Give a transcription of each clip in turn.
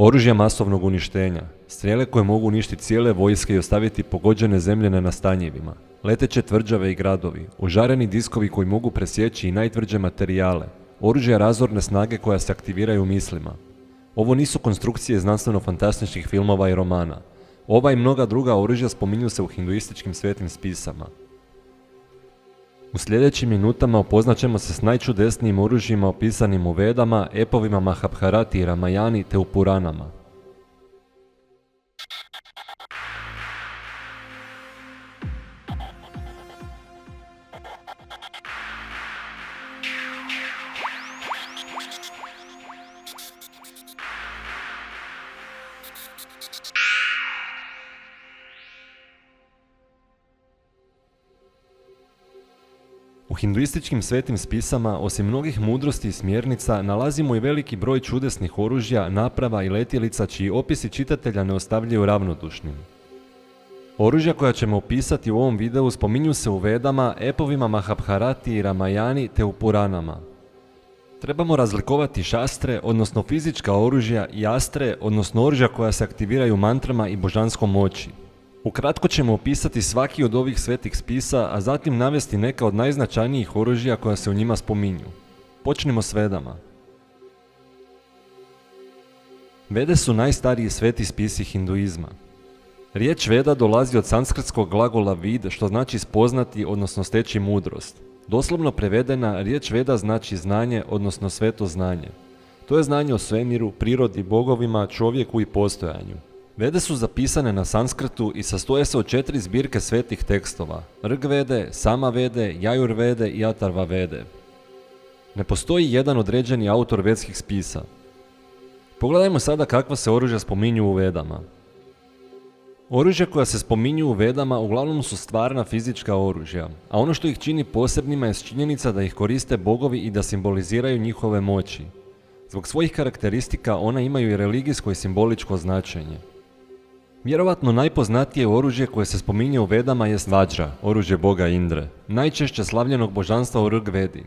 Oružja masovnog uništenja, strijele koje mogu uništiti cijele vojske i ostaviti pogođene zemlje na nastanjivima, leteće tvrđave i gradovi, ožareni diskovi koji mogu presjeći i najtvrđe materijale, oružja razorne snage koja se aktiviraju mislima. Ovo nisu konstrukcije znanstveno-fantastičnih filmova i romana. Ova i mnoga druga oružja spominju se u hinduističkim svetim spisama. U sljedećim minutama upoznat ćemo se s najčudesnijim oružjima opisanim u Vedama, epovima Mahabharati i Ramayani te u Puranama. U hinduističkim svetim spisama, osim mnogih mudrosti i smjernica, nalazimo i veliki broj čudesnih oružja, naprava i letjelica čiji opisi čitatelja ne ostavljaju ravnodušnim. Oružja koja ćemo opisati u ovom videu spominju se u Vedama, epovima Mahabharati i Ramayani te u Puranama. Trebamo razlikovati šastre, odnosno fizička oružja, i astre, odnosno oružja koja se aktiviraju mantrama i božanskom moći. Ukratko ćemo opisati svaki od ovih svetih spisa, a zatim navesti neka od najznačajnijih oružja koja se u njima spominju. Počnimo s Vedama. Vede su najstariji sveti spisi hinduizma. Riječ Veda dolazi od sanskritskog glagola vid, što znači spoznati, odnosno steći mudrost. Doslovno prevedena, riječ Veda znači znanje, odnosno sveto znanje. To je znanje o svemiru, prirodi, bogovima, čovjeku i postojanju. Vede su zapisane na sanskrtu i sastoje se od 4 zbirke svetih tekstova: Rigvede, Samavede, Jajurvede i Atarva Vede. Ne postoji jedan određeni autor vedskih spisa. Pogledajmo sada kakva se oružja spominju u Vedama. Oružja koja se spominju u Vedama uglavnom su stvarna fizička oružja, a ono što ih čini posebnima je činjenica da ih koriste bogovi i da simboliziraju njihove moći. Zbog svojih karakteristika ona imaju i religijsko i simboličko značenje. Vjerovatno najpoznatije oružje koje se spominje u Vedama jest Vajra, oružje boga Indre, najčešće slavljenog božanstva u Rigvedi.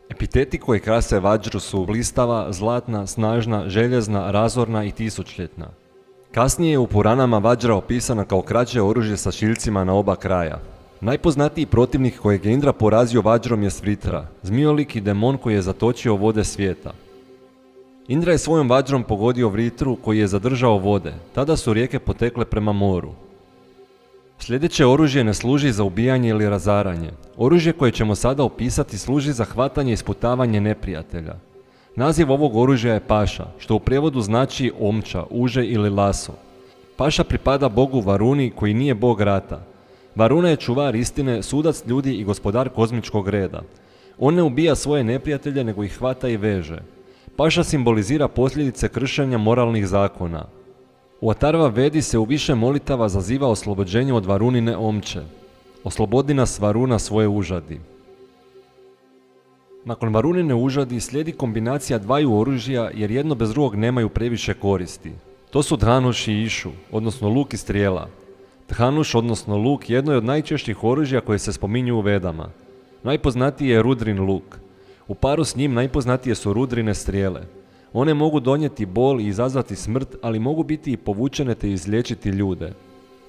Epiteti koji krase Vajru su blistava, zlatna, snažna, željezna, razorna i tisućljetna. Kasnije je u Puranama Vajra opisana kao kraće oružje sa šiljcima na oba kraja. Najpoznatiji protivnik kojeg je Indra porazio Vajrom je Vritra, zmijolik i demon koji je zatočio vode svijeta. Indra je svojom Vajrom pogodio Vritru koji je zadržao vode, tada su rijeke potekle prema moru. Sljedeće oružje ne služi za ubijanje ili razaranje. Oružje koje ćemo sada opisati služi za hvatanje i sputavanje neprijatelja. Naziv ovog oružja je Paša, što u prijevodu znači omča, uže ili laso. Paša pripada bogu Varuni koji nije bog rata. Varuna je čuvar istine, sudac ljudi i gospodar kozmičkog reda. On ne ubija svoje neprijatelje nego ih hvata i veže. Paša simbolizira posljedice kršenja moralnih zakona. U Atarva Vedi se u više molitava zaziva oslobođenje od Varunine omče. Oslobodi nas Varuna svoje užadi. Nakon Varunine užadi slijedi kombinacija dvaju oružja jer jedno bez drugog nemaju previše koristi. To su Dhanuš i Išu, odnosno luk i strijela. Dhanuš, odnosno luk, jedno je od najčešćih oružja koje se spominju u Vedama. Najpoznatiji je Rudrin luk. U paru s njim najpoznatije su Rudrine strijele. One mogu donijeti bol i izazvati smrt, ali mogu biti i povučene te izliječiti ljude.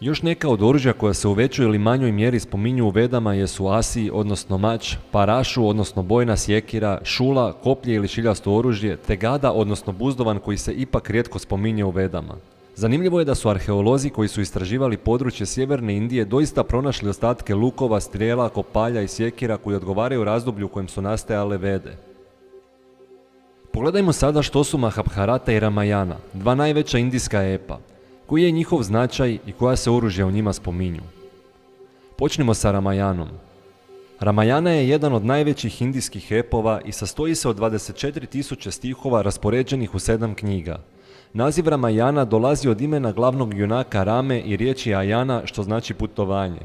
Još neka od oružja koja se u većoj ili manjoj mjeri spominju u Vedama jesu Asi, odnosno mač, Parašu, odnosno bojna sjekira, Šula, koplje ili šiljasto oružje, te Gada, odnosno buzdovan koji se ipak rijetko spominje u Vedama. Zanimljivo je da su arheolozi koji su istraživali područje sjeverne Indije doista pronašli ostatke lukova, strijela, kopalja i sjekira koji odgovaraju razdoblju u kojem su nastajale Vede. Pogledajmo sada što su Mahabharata i Ramayana, dva najveća indijska epa, koji je njihov značaj i koja se oružja u njima spominju. Počnimo sa Ramayanom. Ramayana je jedan od najvećih indijskih epova i sastoji se od 24.000 stihova raspoređenih u 7 knjiga. Naziv Ramayana dolazi od imena glavnog junaka Rame i riječi Ayana, što znači putovanje.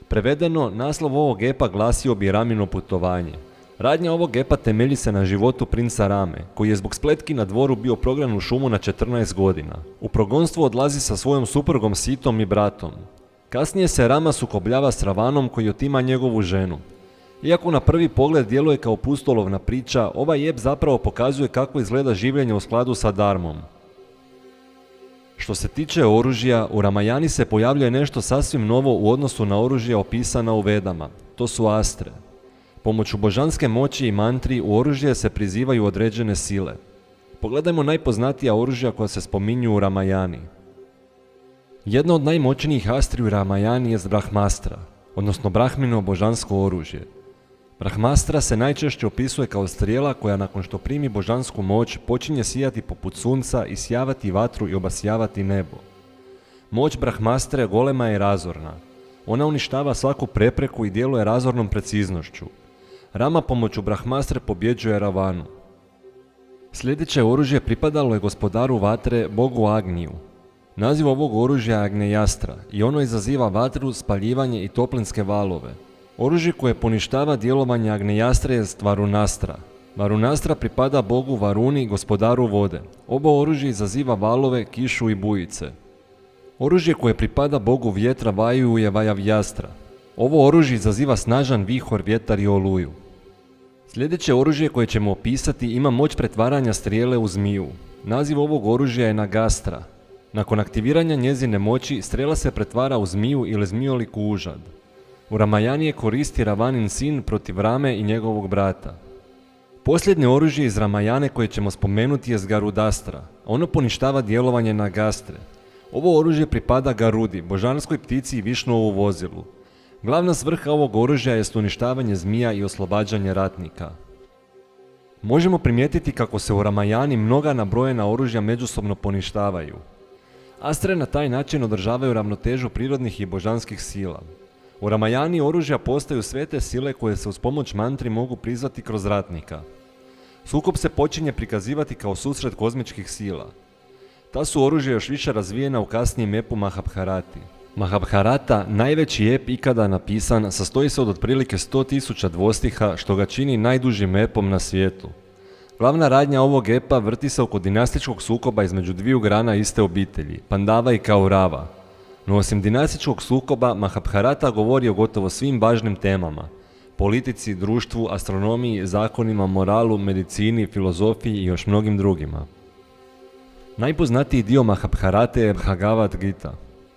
Prevedeno, naslov ovog epa glasio bi Ramino putovanje. Radnja ovog epa temelji se na životu princa Rame, koji je zbog spletki na dvoru bio prognan u šumu na 14 godina. U progonstvo odlazi sa svojom suprugom Sitom i bratom. Kasnije se Rama sukobljava s Ravanom koji otima njegovu ženu. Iako na prvi pogled djeluje kao pustolovna priča, ovaj ep zapravo pokazuje kako izgleda življenje u skladu sa dharmom. Što se tiče oružja, u Ramajani se pojavljuje nešto sasvim novo u odnosu na oružje opisana u Vedama. To su astre. Pomoću božanske moći i mantri u oružje se prizivaju određene sile. Pogledajmo najpoznatija oružja koja se spominju u Ramajani. Jedno od najmoćnijih astri u Ramajani je Brahmastra, odnosno Brahmino božansko oružje. Brahmastra se najčešće opisuje kao strijela koja nakon što primi božansku moć počinje sijati poput sunca i sjavati vatru i obasjavati nebo. Moć Brahmastre golema i razorna. Ona uništava svaku prepreku i djeluje razornom preciznošću. Rama pomoću Brahmastre pobjeđuje Ravanu. Sljedeće oružje pripadalo je gospodaru vatre, bogu Agniju. Naziv ovog oružja je Agnejastra i ono izaziva vatru, spaljivanje i toplinske valove. Oružje koje poništava djelovanje Agnejastre je Varunastra. Varunastra pripada bogu Varuni, gospodaru vode. Ovo oružje izaziva valove, kišu i bujice. Oružje koje pripada bogu vjetra Vaju je Vajavjastra. Ovo oružje izaziva snažan vihor, vjetar i oluju. Sljedeće oružje koje ćemo opisati ima moć pretvaranja strijele u zmiju. Naziv ovog oružja je Nagastra. Nakon aktiviranja njezine moći, strijela se pretvara u zmiju ili zmijolik užad. U Ramajani je koristi Ravanin sin protiv Rame i njegovog brata. Posljednje oružje iz Ramajane koje ćemo spomenuti je Garudastra. Ono poništava djelovanje Nagastre. Ovo oružje pripada Garudi, božanskoj ptici i Višnuovu vozilu. Glavna svrha ovog oružja je uništavanje zmija i oslobađanje ratnika. Možemo primijetiti kako se u Ramajani mnoga nabrojena oružja međusobno poništavaju. Astre na taj način održavaju ravnotežu prirodnih i božanskih sila. U Ramajani oružja postaju svete sile koje se uz pomoć mantri mogu prizvati kroz ratnika. Sukob se počinje prikazivati kao susret kozmičkih sila. Ta su oružja još više razvijena u kasnijem epu Mahabharati. Mahabharata, najveći ep ikada napisan, sastoji se od otprilike 100.000 dvostiha, što ga čini najdužim epom na svijetu. Glavna radnja ovog epa vrti se oko dinastičkog sukoba između dviju grana iste obitelji, Pandava i Kaurava. No osim dinastičkog sukoba, Mahabharata govori o gotovo svim važnim temama: politici, društvu, astronomiji, zakonima, moralu, medicini, filozofiji i još mnogim drugima. Najpoznatiji dio Mahabharate je Bhagavad Gita.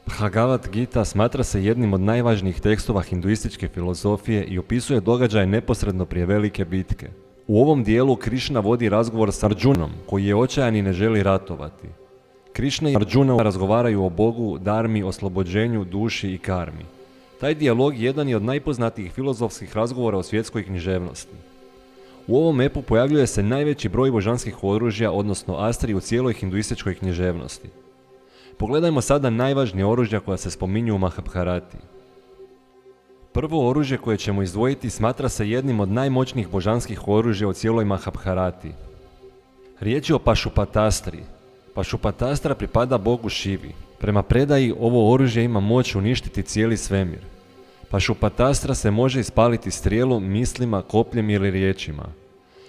Bhagavad Gita smatra se jednim od najvažnijih tekstova hinduističke filozofije i opisuje događaje neposredno prije velike bitke. U ovom dijelu Krišna vodi razgovor s Arjunom, koji je očajan i ne želi ratovati. Krišna i Arjuna razgovaraju o Bogu, darmi, oslobođenju, duši i karmi. Taj dijalog jedan je od najpoznatijih filozofskih razgovora o svjetskoj književnosti. U ovom epu pojavljuje se najveći broj božanskih oružja, odnosno astri u cijeloj hinduističkoj književnosti. Pogledajmo sada najvažnije oružja koja se spominju u Mahabharati. Prvo oružje koje ćemo izdvojiti smatra se jednim od najmoćnijih božanskih oružja u cijeloj Mahabharati. Riječ je o Pašupatastri. Pašupatastra pripada bogu Šivi. Prema predaji, ovo oružje ima moć uništiti cijeli svemir. Pašupatastra se može ispaliti strijelom, mislima, kopljem ili riječima.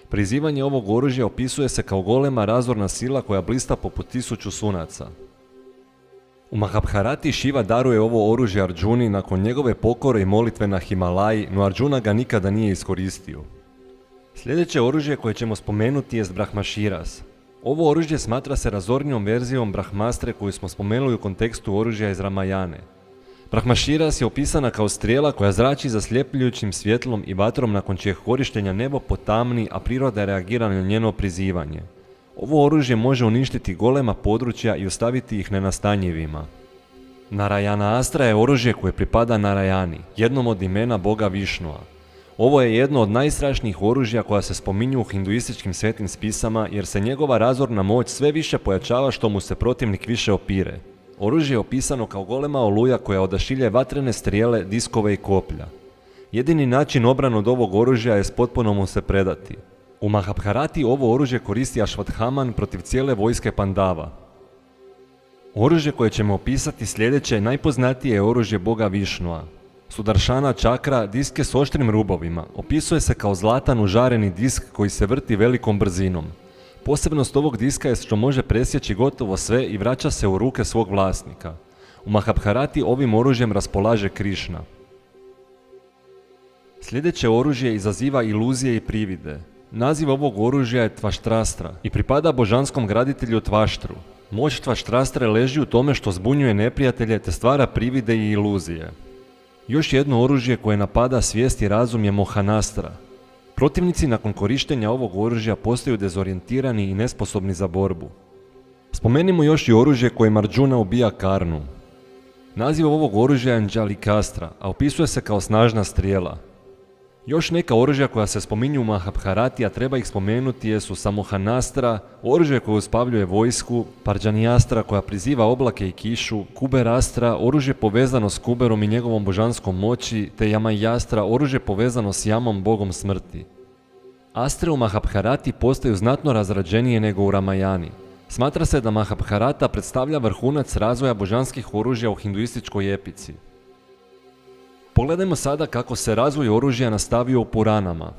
Prizivanje ovog oružja opisuje se kao golema razorna sila koja blista poput 1000 sunaca. U Mahabharati Šiva daruje ovo oružje Arjuni nakon njegove pokore i molitve na Himalaji, no Arjuna ga nikada nije iskoristio. Sljedeće oružje koje ćemo spomenuti je Brahmaširas. Ovo oružje smatra se razornijom verzijom Brahmastre koju smo spomenuli u kontekstu oružja iz Ramajane. Brahmaširas je opisana kao strijela koja zrači zasljepljujućim svjetlom i vatrom nakon čijeg korištenja nebo potamni, a priroda reagira na njeno prizivanje. Ovo oružje može uništiti golema područja i ostaviti ih nenastanjivima. Narayana Astra je oružje koje pripada Narayani, jednom od imena boga Višnua. Ovo je jedno od najstrašnijih oružja koja se spominju u hinduističkim svetim spisama jer se njegova razorna moć sve više pojačava što mu se protivnik više opire. Oružje je opisano kao golema oluja koja odašilje vatrene strijele, diskove i koplja. Jedini način obrane od ovog oružja je potpuno mu se predati. U Mahabharati ovo oružje koristi Ashwatthama protiv cijele vojske Pandava. Oružje koje ćemo opisati sljedeće najpoznatije je oružje boga Višnua. Sudaršana čakra, disk je s oštrim rubovima, opisuje se kao zlatan užareni disk koji se vrti velikom brzinom. Posebnost ovog diska je što može presjeći gotovo sve i vraća se u ruke svog vlasnika. U Mahabharati ovim oružjem raspolaže Krišna. Sljedeće oružje izaziva iluzije i privide. Naziv ovog oružja je Tvaštrastra i pripada božanskom graditelju Tvaštru. Moć Tvaštrastre leži u tome što zbunjuje neprijatelje te stvara privide i iluzije. Još jedno oružje koje napada svijest i razum je Mohanastra. Protivnici nakon korištenja ovog oružja postaju dezorijentirani i nesposobni za borbu. Spomenimo još i oružje kojim Arjuna ubija Karnu. Naziv ovog oružja je Anđalikastra, a opisuje se kao snažna strijela. Još neka oružja koja se spominju u Mahabharati, a treba ih spomenuti, jesu Samohanastra, oružje koje uspavljuje vojsku, Parđanijastra koja priziva oblake i kišu, Kuberastra, oružje povezano s Kuberom i njegovom božanskom moći, te Jamajastra, oružje povezano s Jamom, bogom smrti. Astre u Mahabharati postaju znatno razrađenije nego u Ramajani. Smatra se da Mahabharata predstavlja vrhunac razvoja božanskih oružja u hinduističkoj epici. Pogledajmo sada kako se razvoj oružja nastavio u Puranama.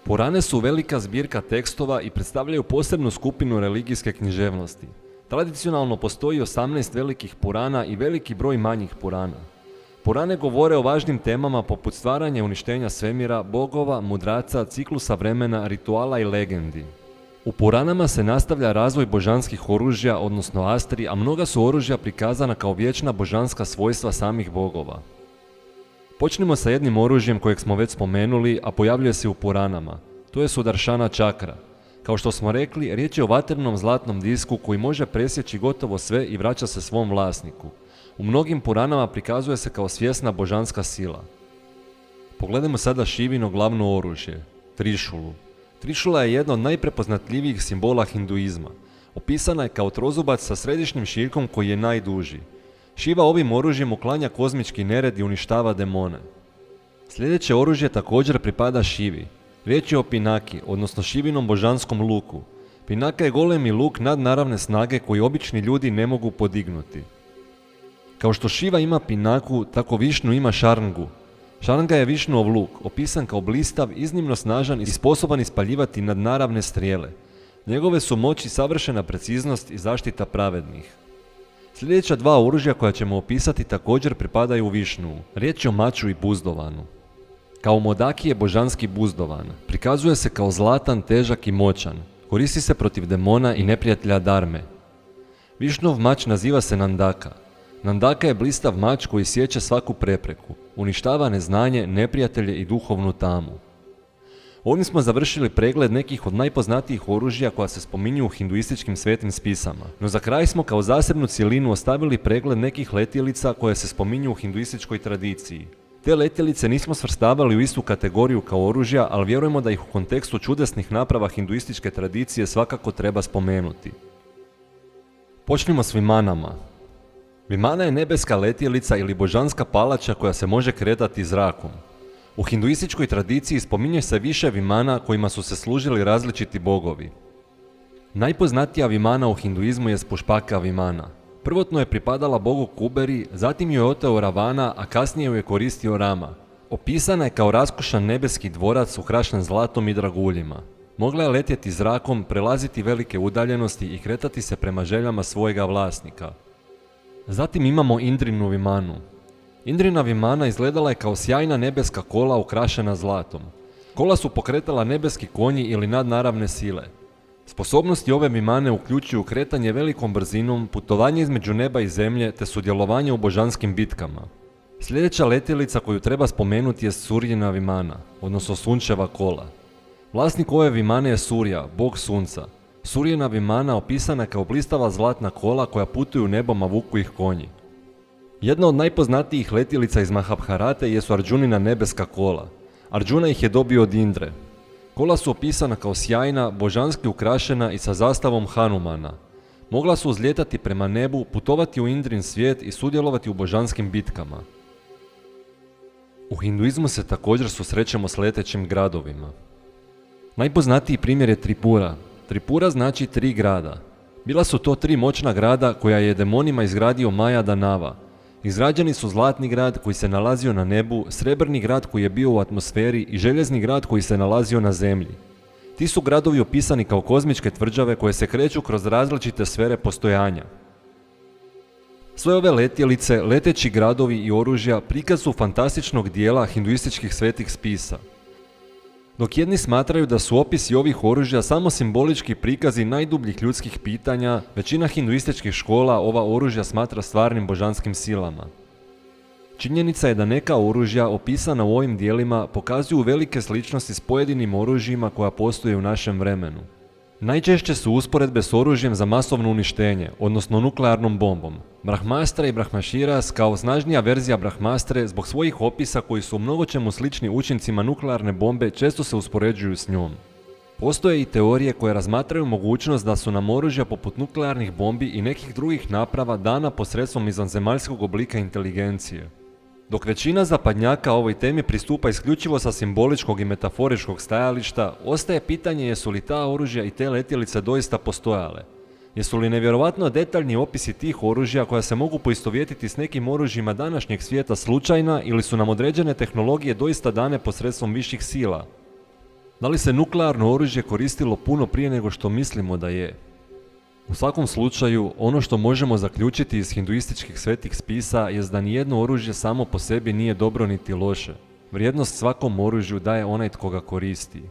Purane su velika zbirka tekstova i predstavljaju posebnu skupinu religijske književnosti. Tradicionalno postoji 18 velikih Purana i veliki broj manjih Purana. Purane govore o važnim temama poput stvaranja i uništenja svemira, bogova, mudraca, ciklusa vremena, rituala i legendi. U Puranama se nastavlja razvoj božanskih oružja, odnosno astri, a mnoga su oružja prikazana kao vječna božanska svojstva samih bogova. Počnimo sa jednim oružjem kojeg smo već spomenuli, a pojavljuje se u Puranama. To je Sudaršana čakra. Kao što smo rekli, riječ je o vatrenom zlatnom disku koji može presjeći gotovo sve i vraća se svom vlasniku. U mnogim Puranama prikazuje se kao svjesna božanska sila. Pogledajmo sada Šivino glavno oružje, Trišulu. Trišula je jedna od najprepoznatljivijih simbola hinduizma. Opisana je kao trozubac sa središnjim šiljkom koji je najduži. Šiva ovim oružjem uklanja kozmički nered i uništava demone. Sljedeće oružje također pripada Šivi. Riječ je o Pinaki, odnosno Šivinom božanskom luku. Pinaka je golemi luk nadnaravne snage koji obični ljudi ne mogu podignuti. Kao što Šiva ima Pinaku, tako Višnu ima Šarngu. Šarnga je Višnuov luk, opisan kao blistav, iznimno snažan i sposoban ispaljivati nadnaravne strijele. Njegove su moći savršena preciznost i zaštita pravednih. Sljedeća dva oružja koja ćemo opisati također pripadaju Višnuu. Riječ je o maču i buzdovanu. Kao Modaki je božanski buzdovan. Prikazuje se kao zlatan, težak i moćan. Koristi se protiv demona i neprijatelja Darme. Višnov mač naziva se Nandaka. Nandaka je blistav mač koji sječe svaku prepreku. Uništava neznanje, neprijatelje i duhovnu tamu. Ovdje smo završili pregled nekih od najpoznatijih oružja koja se spominju u hinduističkim svetim spisama. No za kraj smo kao zasebnu cjelinu ostavili pregled nekih letjelica koje se spominju u hinduističkoj tradiciji. Te letjelice nismo svrstavali u istu kategoriju kao oružja, ali vjerujemo da ih u kontekstu čudesnih naprava hinduističke tradicije svakako treba spomenuti. Počnimo s Vimanama. Vimana je nebeska letjelica ili božanska palača koja se može kretati zrakom. U hinduističkoj tradiciji spominje se više Vimana kojima su se služili različiti bogovi. Najpoznatija Vimana u hinduizmu je Pušpaka Vimana. Prvotno je pripadala bogu Kuberi, zatim ju je oteo Ravana, a kasnije ju je koristio Rama. Opisana je kao raskošan nebeski dvorac ukrašen zlatom i draguljima. Mogla je letjeti zrakom, prelaziti velike udaljenosti i kretati se prema željama svojega vlasnika. Zatim imamo Indrinu Vimanu. Indrina Vimana izgledala je kao sjajna nebeska kola ukrašena zlatom. Kola su pokretala nebeski konji ili nadnaravne sile. Sposobnosti ove Vimane uključuju kretanje velikom brzinom, putovanje između neba i zemlje te sudjelovanje u božanskim bitkama. Sljedeća letjelica koju treba spomenuti je Surjina Vimana, odnosno sunčeva kola. Vlasnik ove Vimane je Surja, bog sunca. Surjina Vimana opisana je kao blistava zlatna kola koja putuju nebom, a vuku ih konji. Jedna od najpoznatijih letjelica iz Mahabharate jesu Arjunina nebeska kola. Arjuna ih je dobio od Indre. Kola su opisana kao sjajna, božanski ukrašena i sa zastavom Hanumana. Mogla su uzlijetati prema nebu, putovati u Indrin svijet i sudjelovati u božanskim bitkama. U hinduizmu se također susrećemo s letećim gradovima. Najpoznatiji primjer je Tripura. Tripura znači 3 grada. Bila su to 3 moćna grada koja je demonima izgradio Maja Danava. Izgrađeni su Zlatni grad koji se nalazio na nebu, Srebrni grad koji je bio u atmosferi i Željezni grad koji se nalazio na zemlji. Ti su gradovi opisani kao kozmičke tvrđave koje se kreću kroz različite sfere postojanja. Sve ove letjelice, leteći gradovi i oružja prikaz su fantastičnog dijela hinduističkih svetih spisa. Dok jedni smatraju da su opisi ovih oružja samo simbolički prikazi najdubljih ljudskih pitanja, većina hinduističkih škola ova oružja smatra stvarnim božanskim silama. Činjenica je da neka oružja opisana u ovim dijelima pokazuju velike sličnosti s pojedinim oružjima koja postoje u našem vremenu. Najčešće su usporedbe s oružjem za masovno uništenje, odnosno nuklearnom bombom. Brahmastra i Brahmaširas kao snažnija verzija Brahmastre zbog svojih opisa koji su u mnogočemu slični učincima nuklearne bombe često se uspoređuju s njom. Postoje i teorije koje razmatraju mogućnost da su nam oružja poput nuklearnih bombi i nekih drugih naprava dana posredstvom izvanzemaljskog oblika inteligencije. Dok većina zapadnjaka ovoj temi pristupa isključivo sa simboličkog i metaforičkog stajališta, ostaje pitanje jesu li ta oružja i te letjelice doista postojale. Jesu li nevjerovatno detaljni opisi tih oružja koja se mogu poistovjetiti s nekim oružjima današnjeg svijeta slučajna ili su nam određene tehnologije doista dane posredstvom viših sila? Da li se nuklearno oružje koristilo puno prije nego što mislimo da je? U svakom slučaju, ono što možemo zaključiti iz hinduističkih svetih spisa jest da nijedno oružje samo po sebi nije dobro niti loše. Vrijednost svakom oružju daje onaj tko ga koristi.